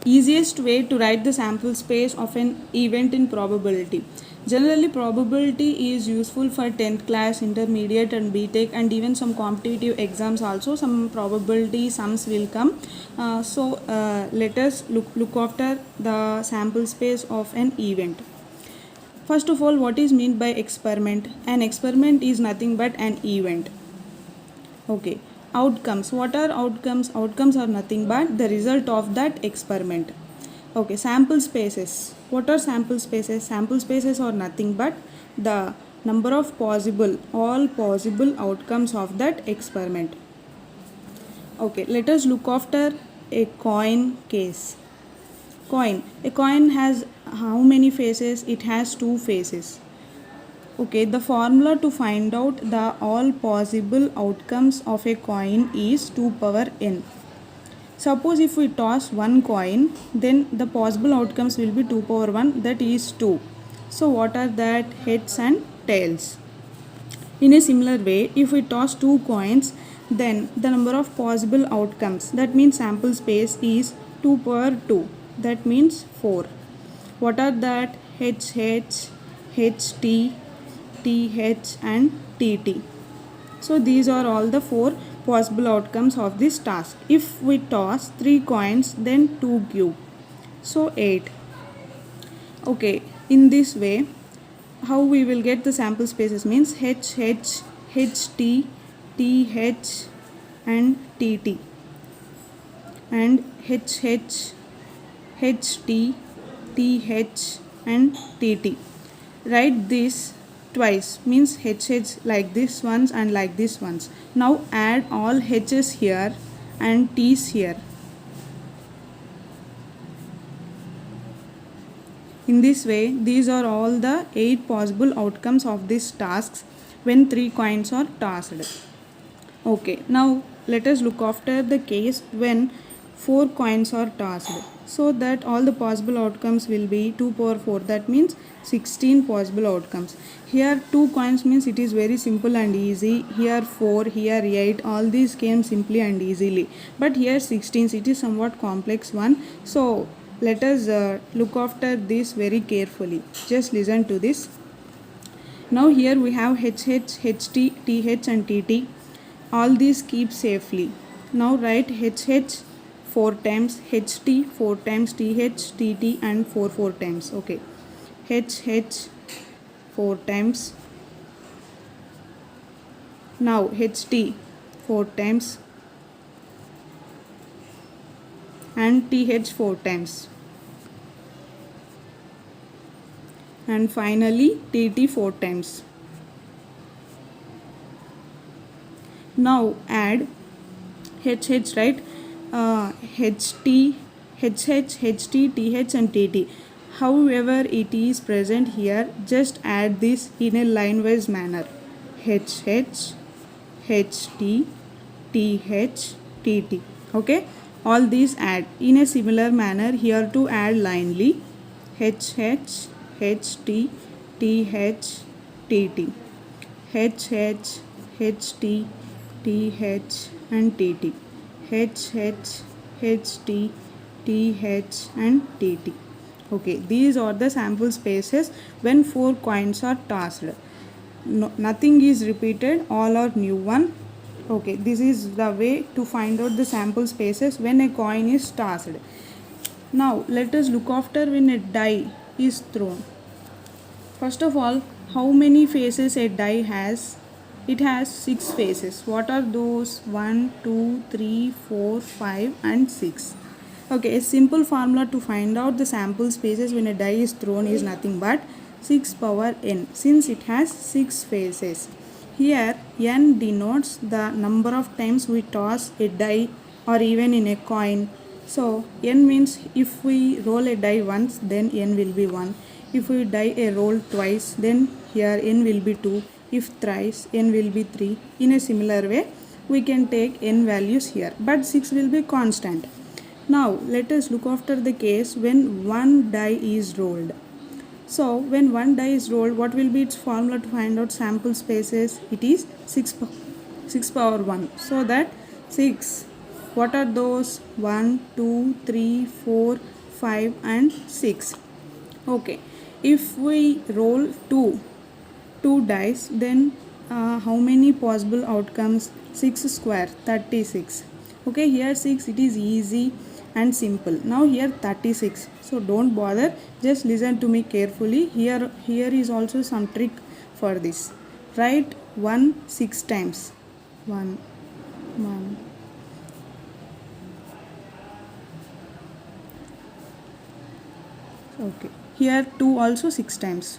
Easiest way to write the sample space of an event in probability. Generally, probability is useful for 10th class, intermediate, and BTech, and even some competitive exams also. Some probability sums will come. Let us look after the sample space of an event. First of all, what is meant by experiment? An experiment is nothing but an event. Okay. Outcomes. What are outcomes? Outcomes are nothing but the result of that experiment. Okay. Sample spaces. What are sample spaces? Sample spaces are nothing but the number of all possible outcomes of that experiment. Okay. Let us look after a coin case. Coin. A coin has how many faces? It has two faces. Okay, the formula to find out the all possible outcomes of a coin is 2 power n. Suppose if we toss one coin, then the possible outcomes will be 2 power 1, that is 2. So what are that? Heads and tails. In a similar way, if we toss two coins, then the number of possible outcomes, that means sample space, is 2 power 2, that means 4. What are that? HH, HT, TH and TT. So these are all the 4 possible outcomes of this task. If we toss 3 coins, then 2 cube. So 8. Okay, in this way, how we will get the sample spaces means HH, HT, TH and TT, and HH, HT, TH and TT. Write this twice, means HH like this ones and like this ones. Now add all H's here and T's here. In this way, these are all the 8 possible outcomes of these tasks when 3 coins are tossed. Okay, now let us look after the case when 4 coins are tossed. So that all the possible outcomes will be 2 power 4, that means 16 possible outcomes. Here 2 coins means it is very simple and easy. Here 4, here 8, all these came simply and easily. But here 16, it is somewhat complex one. So let us look after this very carefully. Just listen to this. Now here we have HH, HT, TH and TT. All these keep safely. Now write HH 4 times, HT 4 times, TH, TT and 4 times. Okay. HH 4 times. Now HT 4 times and TH 4 times. And finally TT 4 times. Now add HH, right? HT, HH, HT, TH and TT. However it is present here, just add this in a line wise manner. HH, HT, TH, TT. Okay? All these add in a similar manner here to add linely. HH, HT, TH, TT. HH, HT, TH and TT. HH, HT, TH and TT. Okay, these are the sample spaces when 4 coins are tossed. No, nothing is repeated, all are new one. Okay, this is the way to find out the sample spaces when a coin is tossed. Now let us look after when a die is thrown. First of all, how many faces a die has? It has 6 faces. What are those? 1, 2, 3, 4, 5 and 6. Okay, a simple formula to find out the sample spaces when a die is thrown is nothing but 6 power n, since it has 6 faces. Here n denotes the number of times we toss a die or even in a coin. So n means if we roll a die once, then n will be 1. If we die a roll twice, then here n will be 2. If thrice, n will be 3. In a similar way, we can take n values here, but 6 will be constant. Now let us look after the case when one die is rolled. So when one die is rolled, what will be its formula to find out sample spaces? It is 6 power 1. So that 6 What are those? 1, 2, 3, 4, 5 and 6. Okay, if we roll two dice, then how many possible outcomes? 6 square 36. Okay, here 6, it is easy and simple. Now here 36, so don't bother, just listen to me carefully. Here is also some trick for this. Write 1 6 times. 1 1. Okay, here 2 also 6 times.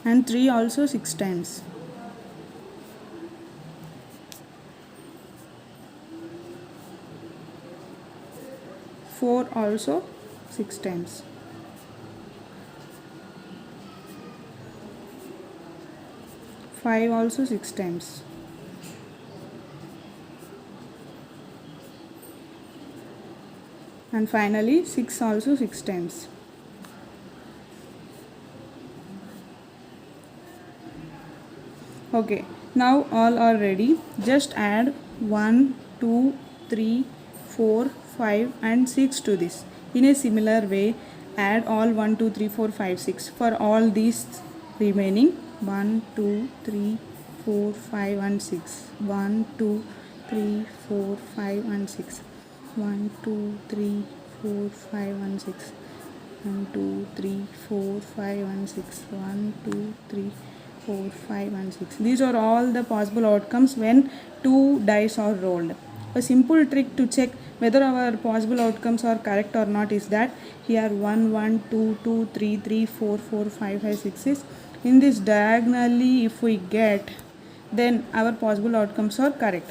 And 3 also 6 times. 4 also 6 times. 5 also 6 times. And finally 6 also 6 times. Okay, now all are ready. Just add 1, 2, 3, 4, 5 and 6 to this. In a similar way, add all 1, 2, 3, 4, 5, 6 for all these remaining 1, 2, 3, 4, 5 and 6. 1, 2, 3, 4, 5 and 6. 1, 2, 3, 4, 5 and 6. 1, 2, 3, 4, 5 and 6. 1, 2, 3, 4, 5 and 6. These are all the possible outcomes when two dice are rolled. A simple trick to check whether our possible outcomes are correct or not is that here 1, 1, 2, 2, 3, 3, 4, 4, 5, 5, 6 is in this diagonally. If we get, then our possible outcomes are correct.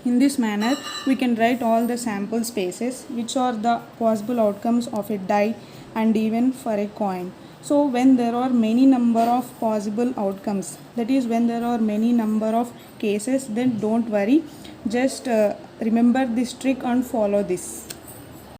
In this manner, we can write all the sample spaces which are the possible outcomes of a die and even for a coin. So when there are many number of possible outcomes, that is when there are many number of cases, then don't worry, just remember this trick and follow this.